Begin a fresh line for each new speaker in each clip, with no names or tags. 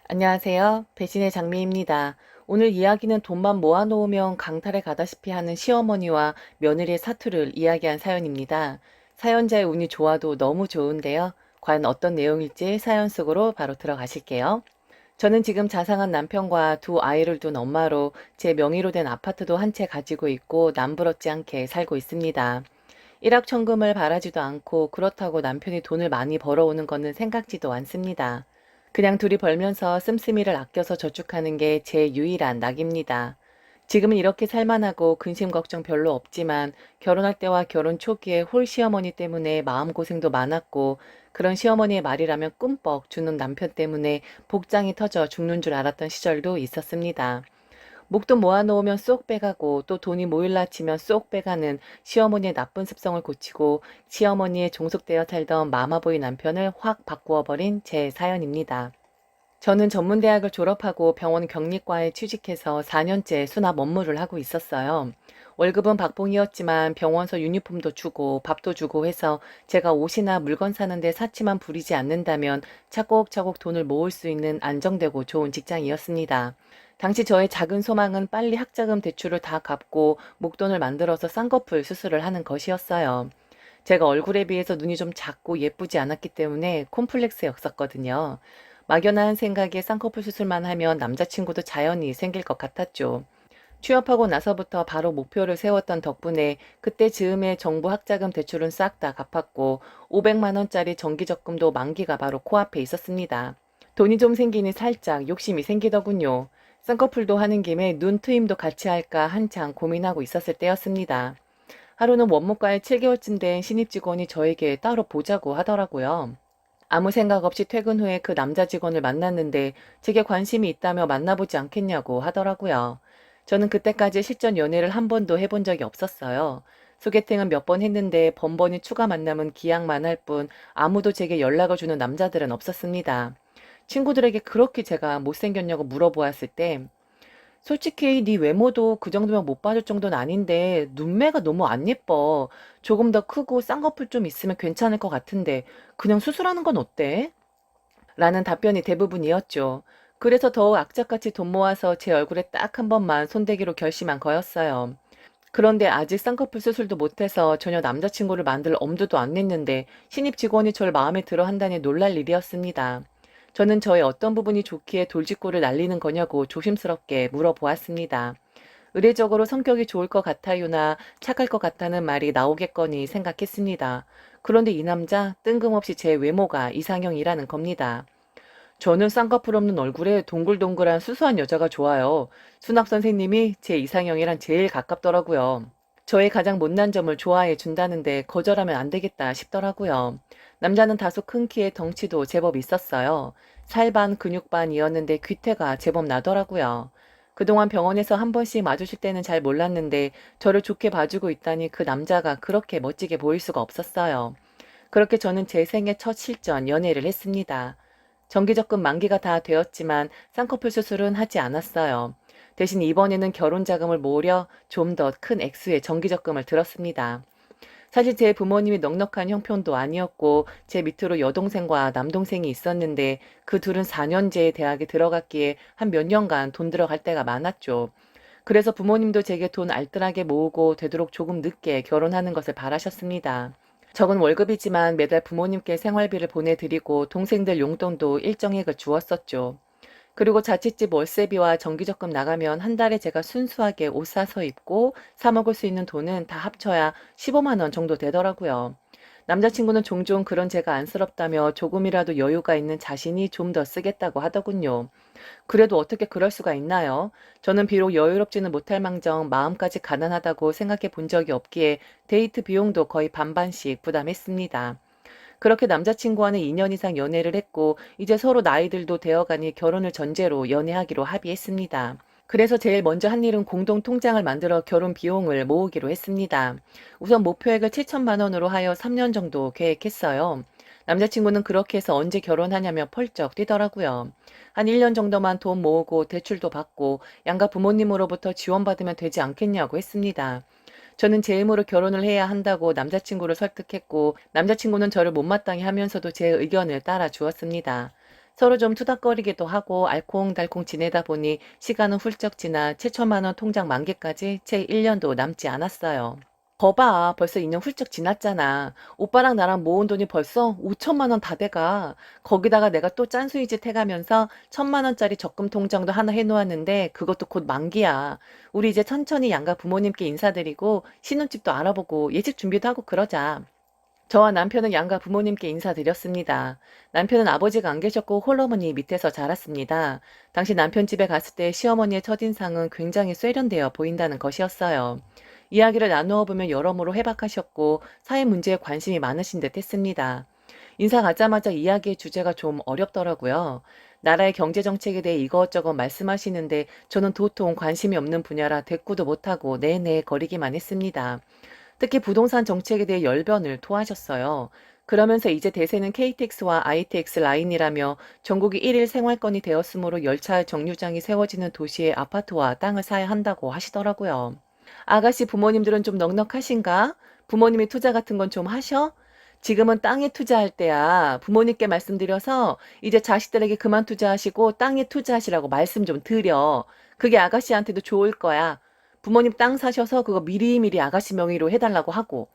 안녕하세요. 배신의 장미입니다. 오늘 이야기는 돈만 모아놓으면 강탈에 가다시피 하는 시어머니와 며느리의 사투를 이야기한 사연입니다. 사연자의 운이 좋아도 너무 좋은데요. 과연 어떤 내용일지 사연 속으로 바로 들어가실게요. 저는 지금 자상한 남편과 두 아이를 둔 엄마로 제 명의로 된 아파트도 한 채 가지고 있고 남부럽지 않게 살고 있습니다. 일확천금을 바라지도 않고 그렇다고 남편이 돈을 많이 벌어오는 거는 생각지도 않습니다. 그냥 둘이 벌면서 씀씀이를 아껴서 저축하는 게 제 유일한 낙입니다. 지금은 이렇게 살만하고 근심 걱정 별로 없지만 결혼할 때와 결혼 초기에 홀 시어머니 때문에 마음고생도 많았고 그런 시어머니의 말이라면 꿈뻑 주는 남편 때문에 복장이 터져 죽는 줄 알았던 시절도 있었습니다. 목돈 모아놓으면 쏙 빼가고 또 돈이 모일라 치면 쏙 빼가는 시어머니의 나쁜 습성을 고치고 시어머니의 종속되어 살던 마마보이 남편을 확 바꾸어 버린 제 사연입니다. 저는 전문대학을 졸업하고 병원 격리과에 취직해서 4년째 수납 업무를 하고 있었어요. 월급은 박봉이었지만 병원서 유니폼도 주고 밥도 주고 해서 제가 옷이나 물건 사는데 사치만 부리지 않는다면 차곡차곡 돈을 모을 수 있는 안정되고 좋은 직장이었습니다. 당시 저의 작은 소망은 빨리 학자금 대출을 다 갚고 목돈을 만들어서 쌍꺼풀 수술을 하는 것이었어요. 제가 얼굴에 비해서 눈이 좀 작고 예쁘지 않았기 때문에 콤플렉스였었거든요. 막연한 생각에 쌍꺼풀 수술만 하면 남자친구도 자연히 생길 것 같았죠. 취업하고 나서부터 바로 목표를 세웠던 덕분에 그때 즈음에 정부 학자금 대출은 싹 다 갚았고 500만 원짜리 정기적금도 만기가 바로 코앞에 있었습니다. 돈이 좀 생기니 살짝 욕심이 생기더군요. 쌍꺼풀도 하는 김에 눈 트임도 같이 할까 한창 고민하고 있었을 때였습니다. 하루는 원무과에 7개월쯤 된 신입 직원이 저에게 따로 보자고 하더라고요. 아무 생각 없이 퇴근 후에 그 남자 직원을 만났는데 제게 관심이 있다며 만나보지 않겠냐고 하더라고요. 저는 그때까지 실전 연애를 한 번도 해본 적이 없었어요. 소개팅은 몇 번 했는데 번번이 추가 만남은 기약만 할 뿐 아무도 제게 연락을 주는 남자들은 없었습니다. 친구들에게 그렇게 제가 못생겼냐고 물어보았을 때 솔직히 네 외모도 그 정도면 못 봐줄 정도는 아닌데 눈매가 너무 안 예뻐. 조금 더 크고 쌍꺼풀 좀 있으면 괜찮을 것 같은데 그냥 수술하는 건 어때? 라는 답변이 대부분이었죠. 그래서 더욱 악착같이 돈 모아서 제 얼굴에 딱 한 번만 손대기로 결심한 거였어요. 그런데 아직 쌍꺼풀 수술도 못해서 전혀 남자친구를 만들 엄두도 안 냈는데 신입 직원이 저를 마음에 들어 한다니 놀랄 일이었습니다. 저는 저의 어떤 부분이 좋기에 돌직구를 날리는 거냐고 조심스럽게 물어보았습니다. 의례적으로 성격이 좋을 것 같아요나 착할 것 같다는 말이 나오겠거니 생각했습니다. 그런데 이 남자 뜬금없이 제 외모가 이상형이라는 겁니다. 저는 쌍꺼풀 없는 얼굴에 동글동글한 수수한 여자가 좋아요. 수납 선생님이 제 이상형이랑 제일 가깝더라고요. 저의 가장 못난 점을 좋아해 준다는데 거절하면 안 되겠다 싶더라고요. 남자는 다소 큰 키에 덩치도 제법 있었어요. 살반 근육반이었는데 귀태가 제법 나더라고요. 그동안 병원에서 한 번씩 마주칠 때는 잘 몰랐는데 저를 좋게 봐주고 있다니 그 남자가 그렇게 멋지게 보일 수가 없었어요. 그렇게 저는 제 생애 첫 실전 연애를 했습니다. 정기적금 만기가 다 되었지만 쌍꺼풀 수술은 하지 않았어요. 대신 이번에는 결혼 자금을 모으려 좀 더 큰 액수의 정기적금을 들었습니다. 사실 제 부모님이 넉넉한 형편도 아니었고 제 밑으로 여동생과 남동생이 있었는데 그 둘은 4년제에 대학에 들어갔기에 한 몇 년간 돈 들어갈 때가 많았죠. 그래서 부모님도 제게 돈 알뜰하게 모으고 되도록 조금 늦게 결혼하는 것을 바라셨습니다. 적은 월급이지만 매달 부모님께 생활비를 보내드리고 동생들 용돈도 일정액을 주었었죠. 그리고 자취집 월세비와 전기적금 나가면 한 달에 제가 순수하게 옷 사서 입고 사 먹을 수 있는 돈은 다 합쳐야 15만 원 정도 되더라고요. 남자친구는 종종 그런 제가 안쓰럽다며 조금이라도 여유가 있는 자신이 좀 더 쓰겠다고 하더군요. 그래도 어떻게 그럴 수가 있나요? 저는 비록 여유롭지는 못할 망정 마음까지 가난하다고 생각해 본 적이 없기에 데이트 비용도 거의 반반씩 부담했습니다. 그렇게 남자친구와는 2년 이상 연애를 했고 이제 서로 나이들도 되어가니 결혼을 전제로 연애하기로 합의했습니다. 그래서 제일 먼저 한 일은 공동 통장을 만들어 결혼 비용을 모으기로 했습니다. 우선 목표액을 7천만 원으로 하여 3년 정도 계획했어요. 남자친구는 그렇게 해서 언제 결혼하냐며 펄쩍 뛰더라고요. 한 1년 정도만 돈 모으고 대출도 받고 양가 부모님으로부터 지원받으면 되지 않겠냐고 했습니다. 저는 제 힘으로 결혼을 해야 한다고 남자친구를 설득했고 남자친구는 저를 못마땅해 하면서도 제 의견을 따라 주었습니다. 서로 좀 투닥거리기도 하고 알콩달콩 지내다 보니 시간은 훌쩍 지나 7천만 원 통장 만기까지 채 1년도 남지 않았어요. 거봐, 벌써 2년 훌쩍 지났잖아. 오빠랑 나랑 모은 돈이 벌써 5천만 원 다 돼가. 거기다가 내가 또 짠수이짓 해가면서 1,000만 원짜리 적금 통장도 하나 해놓았는데 그것도 곧 만기야. 우리 이제 천천히 양가 부모님께 인사드리고 신혼집도 알아보고 예식 준비도 하고 그러자. 저와 남편은 양가 부모님께 인사드렸습니다. 남편은 아버지가 안 계셨고 홀어머니 밑에서 자랐습니다. 당시 남편 집에 갔을 때 시어머니의 첫인상은 굉장히 세련되어 보인다는 것이었어요. 이야기를 나누어 보면 여러모로 해박하셨고 사회 문제에 관심이 많으신 듯 했습니다. 인사 가자마자 이야기의 주제가 좀 어렵더라고요. 나라의 경제 정책에 대해 이것저것 말씀하시는데 저는 도통 관심이 없는 분야라 대꾸도 못하고 내내 거리기만 했습니다. 특히 부동산 정책에 대해 열변을 토하셨어요. 그러면서 이제 대세는 KTX와 ITX 라인이라며 전국이 1일 생활권이 되었으므로 열차 정류장이 세워지는 도시에 아파트와 땅을 사야 한다고 하시더라고요. 아가씨 부모님들은 좀 넉넉하신가? 부모님이 투자 같은 건 좀 하셔? 지금은 땅에 투자할 때야. 부모님께 말씀드려서 이제 자식들에게 그만 투자하시고 땅에 투자하시라고 말씀 좀 드려. 그게 아가씨한테도 좋을 거야. 부모님 땅 사셔서 그거 미리미리 아가씨 명의로 해달라고 하고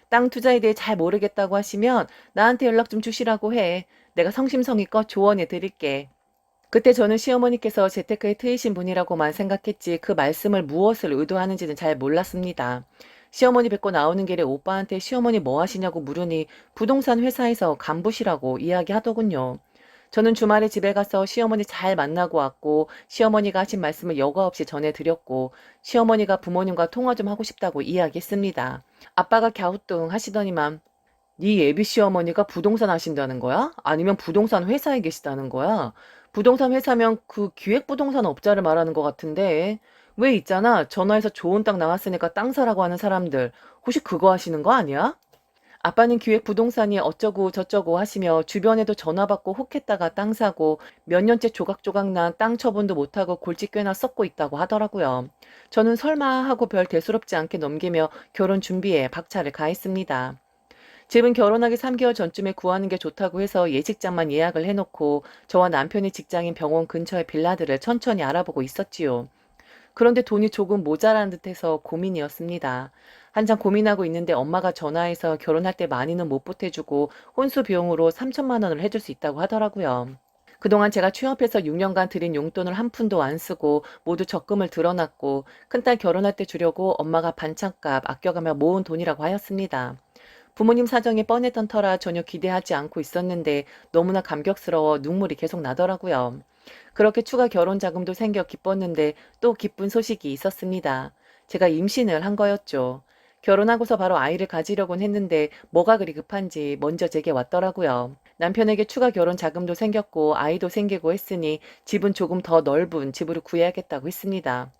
땅 투자에 대해 잘 모르겠다고 하시면 나한테 연락 좀 주시라고 해. 내가 성심성의껏 조언해 드릴게. 그때 저는 시어머니께서 재테크에 트이신 분이라고만 생각했지 그 말씀을 무엇을 의도하는지는 잘 몰랐습니다. 시어머니 뵙고 나오는 길에 오빠한테 시어머니 뭐 하시냐고 물으니 부동산 회사에서 간부시라고 이야기하더군요. 저는 주말에 집에 가서 시어머니 잘 만나고 왔고 시어머니가 하신 말씀을 여과 없이 전해드렸고 시어머니가 부모님과 통화 좀 하고 싶다고 이야기했습니다. 아빠가 갸우뚱 하시더니만 네 예비 시어머니가 부동산 하신다는 거야? 아니면 부동산 회사에 계시다는 거야? 부동산 회사면 그 기획부동산 업자를 말하는 것 같은데 왜 있잖아 전화해서 좋은 땅 나왔으니까 땅 사라고 하는 사람들 혹시 그거 하시는 거 아니야? 아빠는 기획부동산이 어쩌고 저쩌고 하시며 주변에도 전화 받고 혹했다가 땅 사고 몇 년째 조각조각 난 땅 처분도 못하고 골치 꽤나 썩고 있다고 하더라고요. 저는 설마 하고 별 대수롭지 않게 넘기며 결혼 준비에 박차를 가했습니다. 집은 결혼하기 3개월 전쯤에 구하는 게 좋다고 해서 예식장만 예약을 해놓고 저와 남편이 직장인 병원 근처의 빌라들을 천천히 알아보고 있었지요. 그런데 돈이 조금 모자란 듯해서 고민이었습니다. 한창 고민하고 있는데 엄마가 전화해서 결혼할 때 많이는 못 보태주고 혼수 비용으로 3천만 원을 해줄 수 있다고 하더라고요. 그동안 제가 취업해서 6년간 들인 용돈을 한 푼도 안 쓰고 모두 적금을 들어놨고 큰딸 결혼할 때 주려고 엄마가 반찬값 아껴가며 모은 돈이라고 하였습니다. 부모님 사정이 뻔했던 터라 전혀 기대하지 않고 있었는데 너무나 감격스러워 눈물이 계속 나더라고요. 그렇게 추가 결혼 자금도 생겨 기뻤는데 또 기쁜 소식이 있었습니다. 제가 임신을 한 거였죠. 결혼하고서 바로 아이를 가지려곤 했는데 뭐가 그리 급한지 먼저 제게 왔더라고요. 남편에게 추가 결혼 자금도 생겼고 아이도 생기고 했으니 집은 조금 더 넓은 집으로 구해야겠다고 했습니다.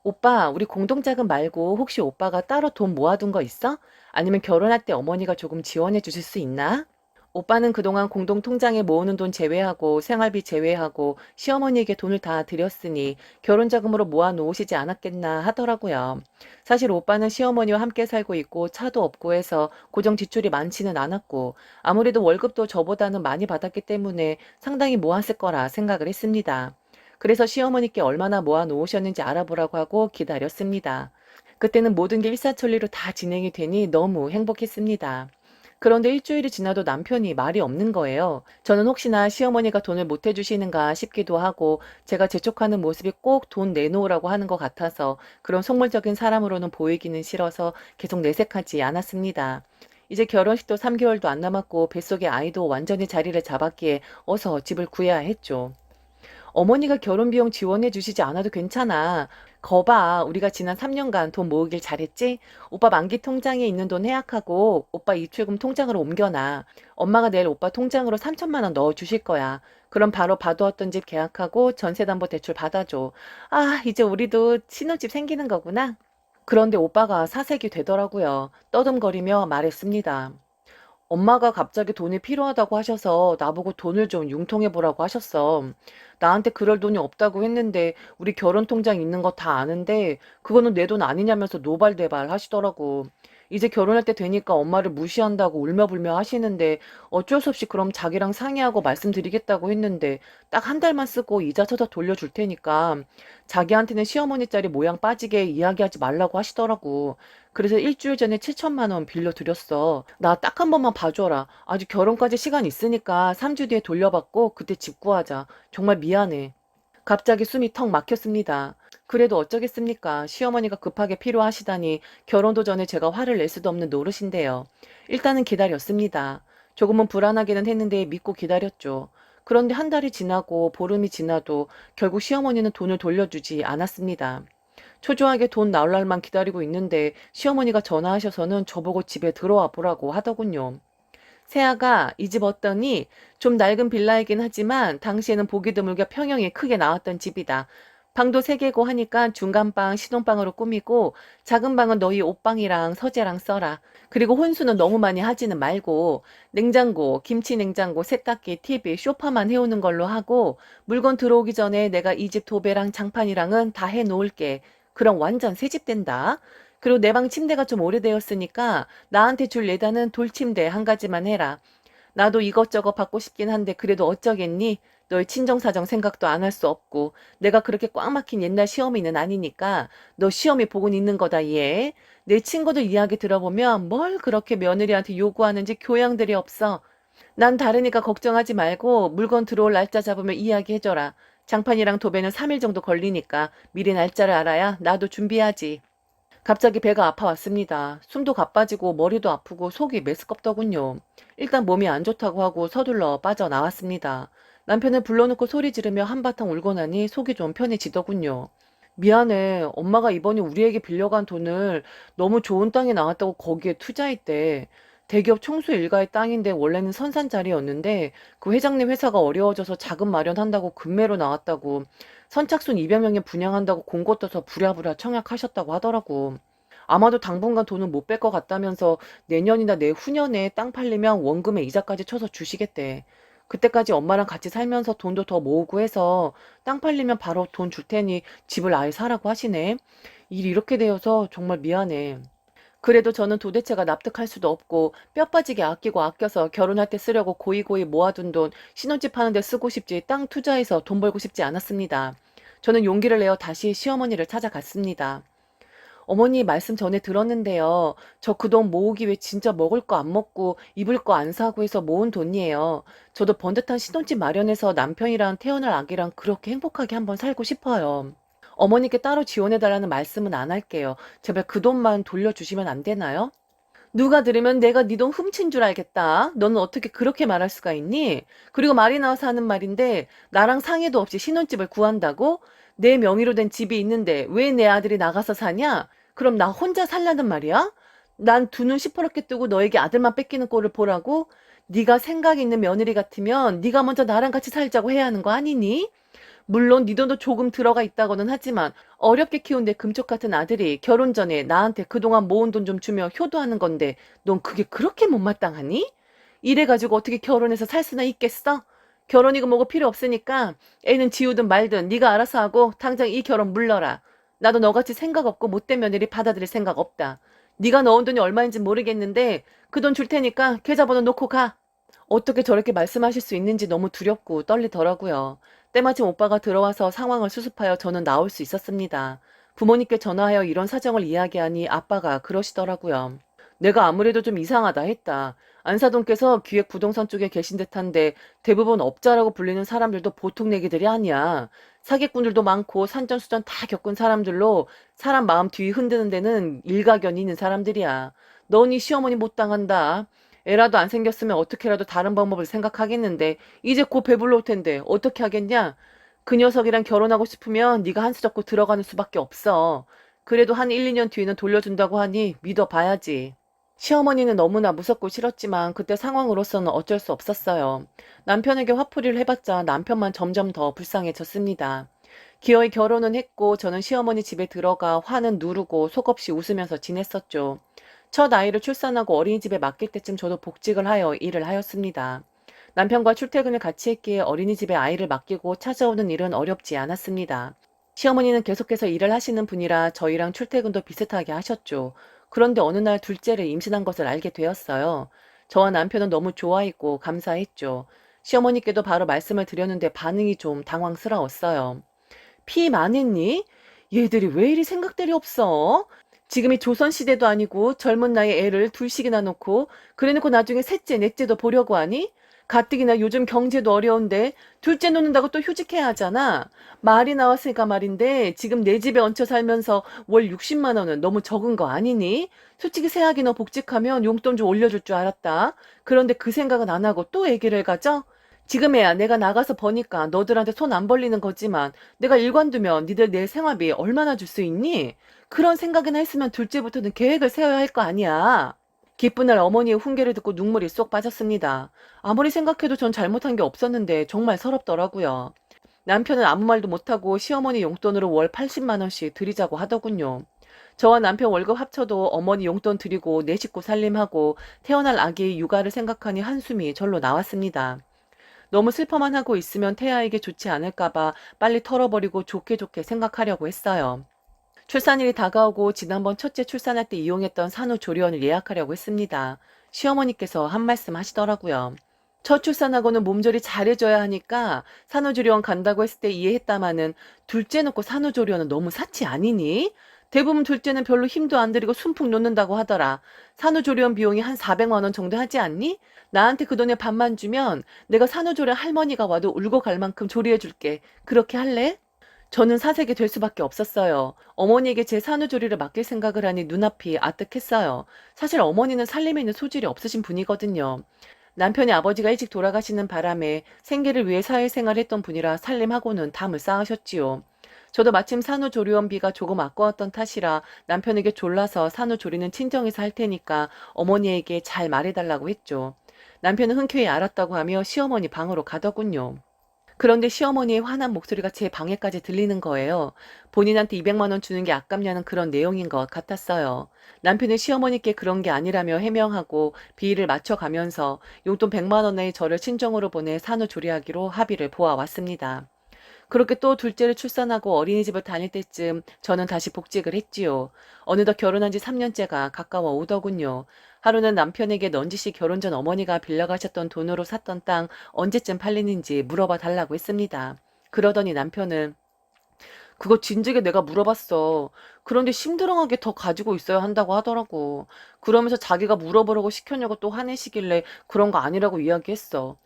오빠, 우리 공동자금 말고 혹시 오빠가 따로 돈 모아둔 거 있어? 아니면 결혼할 때 어머니가 조금 지원해 주실 수 있나? 오빠는 그동안 공동통장에 모으는 돈 제외하고 생활비 제외하고 시어머니에게 돈을 다 드렸으니 결혼자금으로 모아 놓으시지 않았겠나 하더라고요. 사실 오빠는 시어머니와 함께 살고 있고 차도 없고 해서 고정 지출이 많지는 않았고 아무래도 월급도 저보다는 많이 받았기 때문에 상당히 모았을 거라 생각을 했습니다. 그래서 시어머니께 얼마나 모아 놓으셨는지 알아보라고 하고 기다렸습니다. 그때는 모든 게 일사천리로 다 진행이 되니 너무 행복했습니다. 그런데 일주일이 지나도 남편이 말이 없는 거예요. 저는 혹시나 시어머니가 돈을 못 해주시는가 싶기도 하고 제가 재촉하는 모습이 꼭 돈 내놓으라고 하는 것 같아서 그런 속물적인 사람으로는 보이기는 싫어서 계속 내색하지 않았습니다. 이제 결혼식도 3개월도 안 남았고 뱃속의 아이도 완전히 자리를 잡았기에 어서 집을 구해야 했죠. 어머니가 결혼 비용 지원해 주시지 않아도 괜찮아. 거봐, 우리가 지난 3년간 돈 모으길 잘했지? 오빠 만기 통장에 있는 돈 해약하고 오빠 입출금 통장으로 옮겨놔. 엄마가 내일 오빠 통장으로 3천만 원 넣어 주실 거야. 그럼 바로 봐두었던 집 계약하고 전세담보대출 받아줘. 아, 이제 우리도 신혼집 생기는 거구나. 그런데 오빠가 사색이 되더라고요. 떠듬거리며 말했습니다. 엄마가 갑자기 돈이 필요하다고 하셔서 나보고 돈을 좀 융통해 보라고 하셨어. 나한테 그럴 돈이 없다고 했는데 우리 결혼 통장 있는 거 다 아는데 그거는 내 돈 아니냐면서 노발대발 하시더라고. 이제 결혼할 때 되니까 엄마를 무시한다고 울며불며 하시는데 어쩔 수 없이 그럼 자기랑 상의하고 말씀드리겠다고 했는데 딱 한 달만 쓰고 이자 쳐서 돌려줄 테니까 자기한테는 시어머니 짤이 모양 빠지게 이야기하지 말라고 하시더라고. 그래서 일주일 전에 7천만 원 빌려드렸어. 나 딱 한 번만 봐줘라. 아직 결혼까지 시간 있으니까 3주 뒤에 돌려받고 그때 집 구하자. 정말 미안해. 갑자기 숨이 턱 막혔습니다. 그래도 어쩌겠습니까? 시어머니가 급하게 필요하시다니 결혼도 전에 제가 화를 낼 수도 없는 노릇인데요. 일단은 기다렸습니다. 조금은 불안하기는 했는데 믿고 기다렸죠. 그런데 한 달이 지나고 보름이 지나도 결국 시어머니는 돈을 돌려주지 않았습니다. 초조하게 돈 나올 날만 기다리고 있는데 시어머니가 전화하셔서는 저보고 집에 들어와 보라고 하더군요. 새아가 이 집 어떠니? 좀 낡은 빌라이긴 하지만 당시에는 보기 드물게 평형이 크게 나왔던 집이다. 방도 3개고 하니까 중간방 신혼방으로 꾸미고 작은 방은 너희 옷방이랑 서재랑 써라. 그리고 혼수는 너무 많이 하지는 말고 냉장고, 김치 냉장고, 세탁기, TV, 쇼파만 해오는 걸로 하고 물건 들어오기 전에 내가 이 집 도배랑 장판이랑은 다 해놓을게. 그럼 완전 새집 된다. 그리고 내 방 침대가 좀 오래되었으니까 나한테 줄 예단은 돌침대 한 가지만 해라. 나도 이것저것 받고 싶긴 한데 그래도 어쩌겠니? 너의 친정사정 생각도 안 할 수 없고 내가 그렇게 꽉 막힌 옛날 시어미는 아니니까 너 시어미 복은 있는 거다 얘. 내 친구들 이야기 들어보면 뭘 그렇게 며느리한테 요구하는지 교양들이 없어. 난 다르니까 걱정하지 말고 물건 들어올 날짜 잡으면 이야기해줘라. 장판이랑 도배는 3일 정도 걸리니까 미리 날짜를 알아야 나도 준비하지. 갑자기 배가 아파왔습니다. 숨도 가빠지고 머리도 아프고 속이 메스껍더군요. 일단 몸이 안 좋다고 하고 서둘러 빠져나왔습니다. 남편을 불러놓고 소리 지르며 한바탕 울고 나니 속이 좀 편해지더군요. 미안해. 엄마가 이번에 우리에게 빌려간 돈을 너무 좋은 땅에 나왔다고 거기에 투자했대. 대기업 총수 일가의 땅인데 원래는 선산 자리였는데 그 회장님 회사가 어려워져서 자금 마련한다고 금매로 나왔다고 선착순 200명에 분양한다고 공고 떠서 부랴부랴 청약하셨다고 하더라고. 아마도 당분간 돈을 못 뺄 것 같다면서 내년이나 내후년에 땅 팔리면 원금에 이자까지 쳐서 주시겠대. 그때까지 엄마랑 같이 살면서 돈도 더 모으고 해서 땅 팔리면 바로 돈 줄 테니 집을 아예 사라고 하시네. 일이 이렇게 되어서 정말 미안해. 그래도 저는 도대체가 납득할 수도 없고 뼈 빠지게 아끼고 아껴서 결혼할 때 쓰려고 고이고이 모아둔 돈 신혼집 하는데 쓰고 싶지 땅 투자해서 돈 벌고 싶지 않았습니다. 저는 용기를 내어 다시 시어머니를 찾아갔습니다. 어머니 말씀 전에 들었는데요. 저 그 돈 모으기 위해 진짜 먹을 거 안 먹고 입을 거 안 사고 해서 모은 돈이에요. 저도 번듯한 신혼집 마련해서 남편이랑 태어날 아기랑 그렇게 행복하게 한번 살고 싶어요. 어머니께 따로 지원해달라는 말씀은 안 할게요. 제발 그 돈만 돌려주시면 안 되나요? 누가 들으면 내가 네 돈 훔친 줄 알겠다. 너는 어떻게 그렇게 말할 수가 있니? 그리고 말이 나와서 하는 말인데 나랑 상의도 없이 신혼집을 구한다고? 내 명의로 된 집이 있는데 왜 내 아들이 나가서 사냐? 그럼 나 혼자 살라는 말이야? 난 두 눈 시퍼렇게 뜨고 너에게 아들만 뺏기는 꼴을 보라고? 네가 생각 있는 며느리 같으면 네가 먼저 나랑 같이 살자고 해야 하는 거 아니니? 물론 네 돈도 조금 들어가 있다고는 하지만 어렵게 키운 내 금쪽 같은 아들이 결혼 전에 나한테 그동안 모은 돈 좀 주며 효도하는 건데 넌 그게 그렇게 못마땅하니? 이래가지고 어떻게 결혼해서 살 수나 있겠어? 결혼이고 뭐고 필요 없으니까 애는 지우든 말든 네가 알아서 하고 당장 이 결혼 물러라. 나도 너같이 생각 없고 못된 며느리 받아들일 생각 없다. 네가 넣은 돈이 얼마인지 모르겠는데 그 돈 줄 테니까 계좌번호 놓고 가. 어떻게 저렇게 말씀하실 수 있는지 너무 두렵고 떨리더라고요. 때마침 오빠가 들어와서 상황을 수습하여 저는 나올 수 있었습니다. 부모님께 전화하여 이런 사정을 이야기하니 아빠가 그러시더라고요. 내가 아무래도 좀 이상하다 했다. 안사돈께서 기획 부동산 쪽에 계신 듯한데 대부분 업자라고 불리는 사람들도 보통 내기들이 아니야. 사기꾼들도 많고 산전수전 다 겪은 사람들로 사람 마음 뒤 흔드는 데는 일가견이 있는 사람들이야. 너니 시어머니 못 당한다. 애라도 안 생겼으면 어떻게라도 다른 방법을 생각하겠는데 이제 곧 배불러 올 텐데 어떻게 하겠냐? 그 녀석이랑 결혼하고 싶으면 네가 한 수 잡고 들어가는 수밖에 없어. 그래도 한 1, 2년 뒤에는 돌려준다고 하니 믿어봐야지. 시어머니는 너무나 무섭고 싫었지만 그때 상황으로서는 어쩔 수 없었어요. 남편에게 화풀이를 해봤자 남편만 점점 더 불쌍해졌습니다. 기어이 결혼은 했고 저는 시어머니 집에 들어가 화는 누르고 속없이 웃으면서 지냈었죠. 첫 아이를 출산하고 어린이집에 맡길 때쯤 저도 복직을 하여 일을 하였습니다. 남편과 출퇴근을 같이 했기에 어린이집에 아이를 맡기고 찾아오는 일은 어렵지 않았습니다. 시어머니는 계속해서 일을 하시는 분이라 저희랑 출퇴근도 비슷하게 하셨죠. 그런데 어느 날 둘째를 임신한 것을 알게 되었어요. 저와 남편은 너무 좋아했고 감사했죠. 시어머니께도 바로 말씀을 드렸는데 반응이 좀 당황스러웠어요. 피 많았니? 얘들이 왜 이리 생각들이 없어? 지금이 조선시대도 아니고 젊은 나이에 애를 둘씩이나 놓고 그래놓고 나중에 셋째, 넷째도 보려고 하니? 가뜩이나 요즘 경제도 어려운데 둘째 놓는다고 또 휴직해야 하잖아. 말이 나왔으니까 말인데 지금 내 집에 얹혀 살면서 월 60만 원은 너무 적은 거 아니니? 솔직히 새아기 너 복직하면 용돈 좀 올려줄 줄 알았다. 그런데 그 생각은 안 하고 또 애기를 가져? 지금에야 내가 나가서 버니까 너들한테 손 안 벌리는 거지만 내가 일관 두면 니들 내 생활비 얼마나 줄 수 있니? 그런 생각이나 했으면 둘째부터는 계획을 세워야 할 거 아니야. 기쁜 날 어머니의 훈계를 듣고 눈물이 쏙 빠졌습니다. 아무리 생각해도 전 잘못한 게 없었는데 정말 서럽더라고요. 남편은 아무 말도 못하고 시어머니 용돈으로 월 80만 원씩 드리자고 하더군요. 저와 남편 월급 합쳐도 어머니 용돈 드리고 내 식구 살림하고 태어날 아기 육아를 생각하니 한숨이 절로 나왔습니다. 너무 슬퍼만 하고 있으면 태아에게 좋지 않을까봐 빨리 털어버리고 좋게 좋게 생각하려고 했어요. 출산일이 다가오고 지난번 첫째 출산할 때 이용했던 산후조리원을 예약하려고 했습니다. 시어머니께서 한 말씀 하시더라고요. 첫 출산하고는 몸조리 잘해줘야 하니까 산후조리원 간다고 했을 때 이해했다마는 둘째 놓고 산후조리원은 너무 사치 아니니? 대부분 둘째는 별로 힘도 안 들이고 순풍 놓는다고 하더라. 산후조리원 비용이 한 400만 원 정도 하지 않니? 나한테 그 돈의 반만 주면 내가 산후조리원 할머니가 와도 울고 갈 만큼 조리해줄게. 그렇게 할래? 저는 사색이 될 수밖에 없었어요. 어머니에게 제 산후조리를 맡길 생각을 하니 눈앞이 아뜩했어요. 사실 어머니는 살림에 있는 소질이 없으신 분이거든요. 남편의 아버지가 일찍 돌아가시는 바람에 생계를 위해 사회생활을 했던 분이라 살림하고는 담을 쌓으셨지요. 저도 마침 산후조리원비가 조금 아까웠던 탓이라 남편에게 졸라서 산후조리는 친정에서 할 테니까 어머니에게 잘 말해달라고 했죠. 남편은 흔쾌히 알았다고 하며 시어머니 방으로 가더군요. 그런데 시어머니의 화난 목소리가 제 방에까지 들리는 거예요. 본인한테 200만 원 주는 게 아깝냐는 그런 내용인 것 같았어요. 남편은 시어머니께 그런 게 아니라며 해명하고 비위를 맞춰가면서 용돈 100만 원의 저를 친정으로 보내 산후조리하기로 합의를 보아왔습니다. 그렇게 또 둘째를 출산하고 어린이집을 다닐 때쯤 저는 다시 복직을 했지요. 어느덧 결혼한 지 3년째가 가까워 오더군요. 하루는 남편에게 넌지시 결혼 전 어머니가 빌려가셨던 돈으로 샀던 땅 언제쯤 팔리는지 물어봐 달라고 했습니다. 그러더니 남편은 그거 진즉에 내가 물어봤어. 그런데 심드렁하게 더 가지고 있어야 한다고 하더라고. 그러면서 자기가 물어보라고 시켰냐고 또 화내시길래 그런 거 아니라고 이야기했어.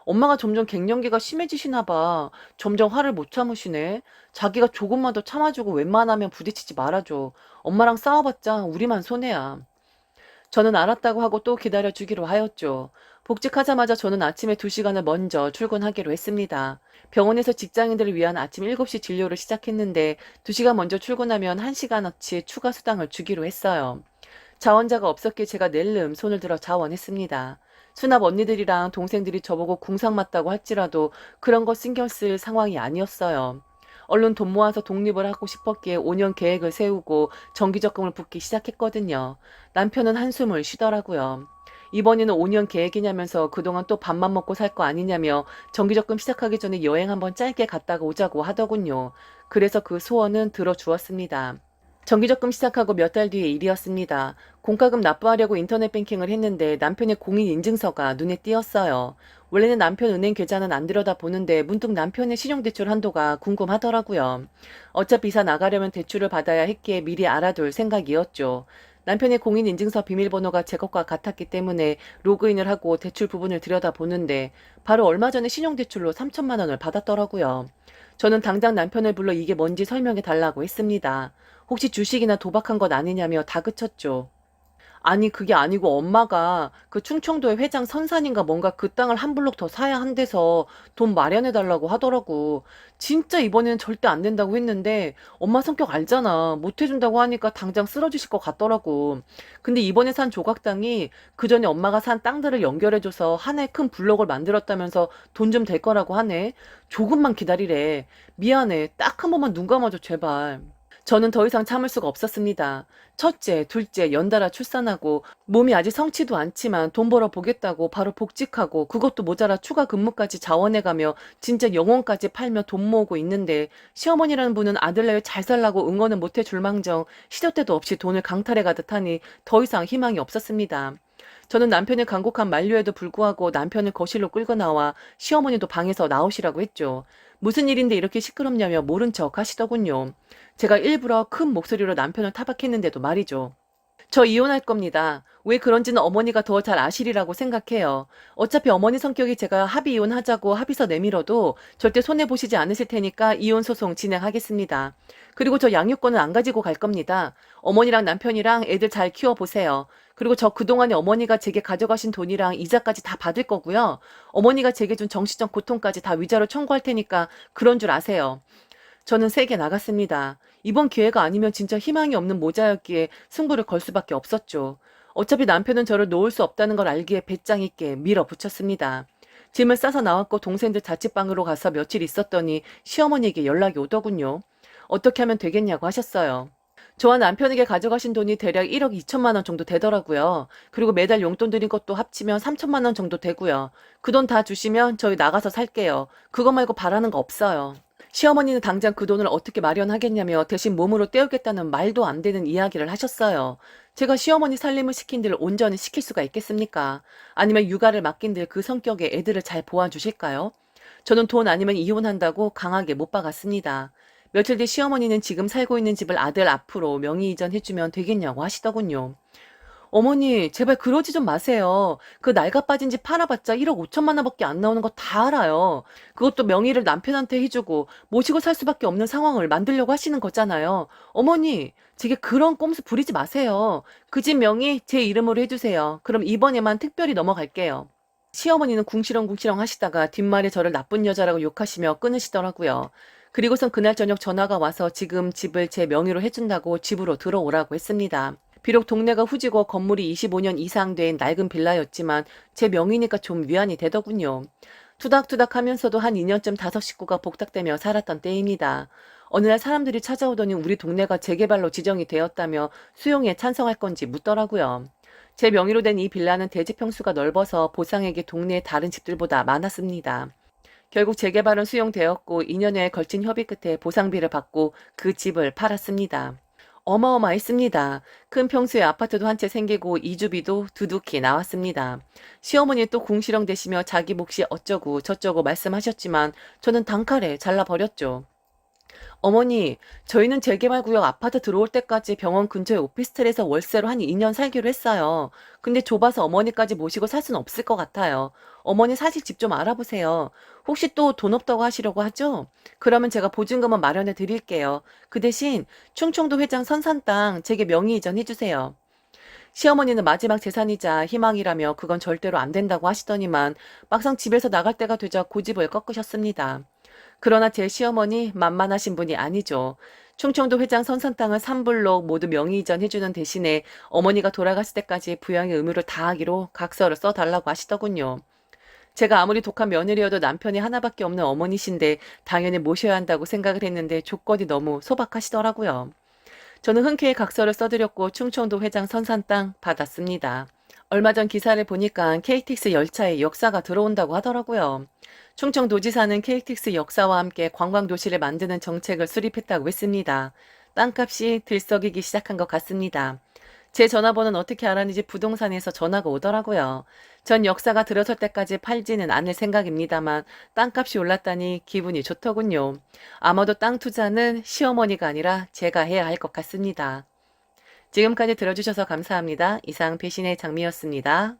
엄마가 점점 갱년기가 심해지시나 봐. 점점 화를 못 참으시네. 자기가 조금만 더 참아주고 웬만하면 부딪히지 말아줘. 엄마랑 싸워봤자 우리만 손해야. 저는 알았다고 하고 또 기다려주기로 하였죠. 복직하자마자 저는 아침에 2시간을 먼저 출근하기로 했습니다. 병원에서 직장인들을 위한 아침 7시 진료를 시작했는데 2시간 먼저 출근하면 1시간어치 추가 수당을 주기로 했어요. 자원자가 없었기에 제가 낼름 손을 들어 자원했습니다. 수납 언니들이랑 동생들이 저보고 궁상 맞다고 할지라도 그런 거 신경 쓸 상황이 아니었어요. 얼른 돈 모아서 독립을 하고 싶었기에 5년 계획을 세우고 정기적금을 붓기 시작했거든요. 남편은 한숨을 쉬더라고요. 이번에는 5년 계획이냐면서 그동안 또 밥만 먹고 살 거 아니냐며 정기적금 시작하기 전에 여행 한번 짧게 갔다가 오자고 하더군요. 그래서 그 소원은 들어주었습니다. 정기적금 시작하고 몇 달 뒤의 일이었습니다. 공과금 납부하려고 인터넷 뱅킹을 했는데 남편의 공인인증서가 눈에 띄었어요. 원래는 남편 은행 계좌는 안 들여다보는데 문득 남편의 신용대출 한도가 궁금하더라고요. 어차피 이사 나가려면 대출을 받아야 했기에 미리 알아둘 생각이었죠. 남편의 공인인증서 비밀번호가 제 것과 같았기 때문에 로그인을 하고 대출 부분을 들여다보는데 바로 얼마 전에 신용대출로 3천만 원을 받았더라고요. 저는 당장 남편을 불러 이게 뭔지 설명해 달라고 했습니다. 혹시 주식이나 도박한 것 아니냐며 다그쳤죠. 아니 그게 아니고 엄마가 그 충청도의 회장 선산인가 뭔가 그 땅을 한 블록 더 사야 한대서 돈 마련해 달라고 하더라고. 진짜 이번에는 절대 안 된다고 했는데 엄마 성격 알잖아. 못 해준다고 하니까 당장 쓰러지실 것 같더라고. 근데 이번에 산 조각 땅이 그 전에 엄마가 산 땅들을 연결해줘서 하나의 큰 블록을 만들었다면서 돈 좀 될 거라고 하네. 조금만 기다리래. 미안해. 딱 한 번만 눈 감아줘 제발. 저는 더 이상 참을 수가 없었습니다. 첫째, 둘째 연달아 출산하고 몸이 아직 성치도 않지만 돈 벌어 보겠다고 바로 복직하고 그것도 모자라 추가 근무까지 자원해가며 진짜 영혼까지 팔며 돈 모으고 있는데 시어머니라는 분은 아들 낳여 잘 살라고 응원은 못해 줄망정 시도 때도 없이 돈을 강탈해 가듯 하니 더 이상 희망이 없었습니다. 저는 남편의 간곡한 만류에도 불구하고 남편을 거실로 끌고 나와 시어머니도 방에서 나오시라고 했죠. 무슨 일인데 이렇게 시끄럽냐며 모른 척 하시더군요. 제가 일부러 큰 목소리로 남편을 타박했는데도 말이죠. 저 이혼할 겁니다. 왜 그런지는 어머니가 더 잘 아시리라고 생각해요. 어차피 어머니 성격이 제가 합의 이혼하자고 합의서 내밀어도 절대 손해보시지 않으실 테니까 이혼 소송 진행하겠습니다. 그리고 저 양육권은 안 가지고 갈 겁니다. 어머니랑 남편이랑 애들 잘 키워보세요. 그리고 저 그동안에 어머니가 제게 가져가신 돈이랑 이자까지 다 받을 거고요. 어머니가 제게 준 정신적 고통까지 다 위자료 청구할 테니까 그런 줄 아세요. 저는 세게 나갔습니다. 이번 기회가 아니면 진짜 희망이 없는 모자였기에 승부를 걸 수밖에 없었죠. 어차피 남편은 저를 놓을 수 없다는 걸 알기에 배짱 있게 밀어붙였습니다. 짐을 싸서 나왔고 동생들 자취방으로 가서 며칠 있었더니 시어머니에게 연락이 오더군요. 어떻게 하면 되겠냐고 하셨어요. 저와 남편에게 가져가신 돈이 대략 1억 2천만 원 정도 되더라고요. 그리고 매달 용돈 드린 것도 합치면 3천만 원 정도 되고요. 그 돈 다 주시면 저희 나가서 살게요. 그거 말고 바라는 거 없어요. 시어머니는 당장 그 돈을 어떻게 마련하겠냐며 대신 몸으로 떼우겠다는 말도 안 되는 이야기를 하셨어요. 제가 시어머니 살림을 시킨들 온전히 시킬 수가 있겠습니까? 아니면 육아를 맡긴들 그 성격의 애들을 잘 보아주실까요? 저는 돈 아니면 이혼한다고 강하게 못 박았습니다. 며칠 뒤 시어머니는 지금 살고 있는 집을 아들 앞으로 명의 이전해주면 되겠냐고 하시더군요. 어머니, 제발 그러지 좀 마세요. 그 낡아 빠진 집 팔아봤자 1억 5천만 원밖에 안 나오는 거 다 알아요. 그것도 명의를 남편한테 해주고 모시고 살 수밖에 없는 상황을 만들려고 하시는 거잖아요. 어머니, 제게 그런 꼼수 부리지 마세요. 그 집 명의 제 이름으로 해주세요. 그럼 이번에만 특별히 넘어갈게요. 시어머니는 궁시렁궁시렁 하시다가 뒷말에 저를 나쁜 여자라고 욕하시며 끊으시더라고요. 그리고선 그날 저녁 전화가 와서 지금 집을 제 명의로 해준다고 집으로 들어오라고 했습니다. 비록 동네가 후지고 건물이 25년 이상 된 낡은 빌라였지만 제 명의니까 좀 위안이 되더군요. 투닥투닥 하면서도 한 2년쯤 다섯 식구가 복닥대며 살았던 때입니다. 어느 날 사람들이 찾아오더니 우리 동네가 재개발로 지정이 되었다며 수용에 찬성할 건지 묻더라고요. 제 명의로 된 이 빌라는 대지 평수가 넓어서 보상액이 동네의 다른 집들보다 많았습니다. 결국 재개발은 수용되었고 2년여에 걸친 협의 끝에 보상비를 받고 그 집을 팔았습니다. 어마어마했습니다. 큰 평수의 아파트도 한 채 생기고 이주비도 두둑히 나왔습니다. 시어머니 또 궁시렁 대시며 자기 몫이 어쩌고 저쩌고 말씀하셨지만 저는 단칼에 잘라버렸죠. 어머니, 저희는 재개발구역 아파트 들어올 때까지 병원 근처의 오피스텔에서 월세로 한 2년 살기로 했어요. 근데 좁아서 어머니까지 모시고 살 수는 없을 것 같아요. 어머니 사실 집 좀 알아보세요. 혹시 또 돈 없다고 하시려고 하죠? 그러면 제가 보증금은 마련해 드릴게요. 그 대신 충청도 회장 선산 땅 제게 명의 이전해 주세요. 시어머니는 마지막 재산이자 희망이라며 그건 절대로 안 된다고 하시더니만 막상 집에서 나갈 때가 되자 고집을 꺾으셨습니다. 그러나 제 시어머니 만만하신 분이 아니죠. 충청도 회장 선산 땅을 3블록 모두 명의 이전해주는 대신에 어머니가 돌아가실 때까지 부양의 의무를 다하기로 각서를 써달라고 하시더군요. 제가 아무리 독한 며느리여도 남편이 하나밖에 없는 어머니신데 당연히 모셔야 한다고 생각을 했는데 조건이 너무 소박하시더라고요. 저는 흔쾌히 각서를 써드렸고 충청도 회장 선산 땅 받았습니다. 얼마 전 기사를 보니까 KTX 열차에 역사가 들어온다고 하더라고요. 충청도지사는 KTX 역사와 함께 관광도시를 만드는 정책을 수립했다고 했습니다. 땅값이 들썩이기 시작한 것 같습니다. 제 전화번호는 어떻게 알았는지 부동산에서 전화가 오더라고요. 전 역사가 들어설 때까지 팔지는 않을 생각입니다만 땅값이 올랐다니 기분이 좋더군요. 아마도 땅 투자는 시어머니가 아니라 제가 해야 할 것 같습니다. 지금까지 들어주셔서 감사합니다. 이상 배신의 장미였습니다.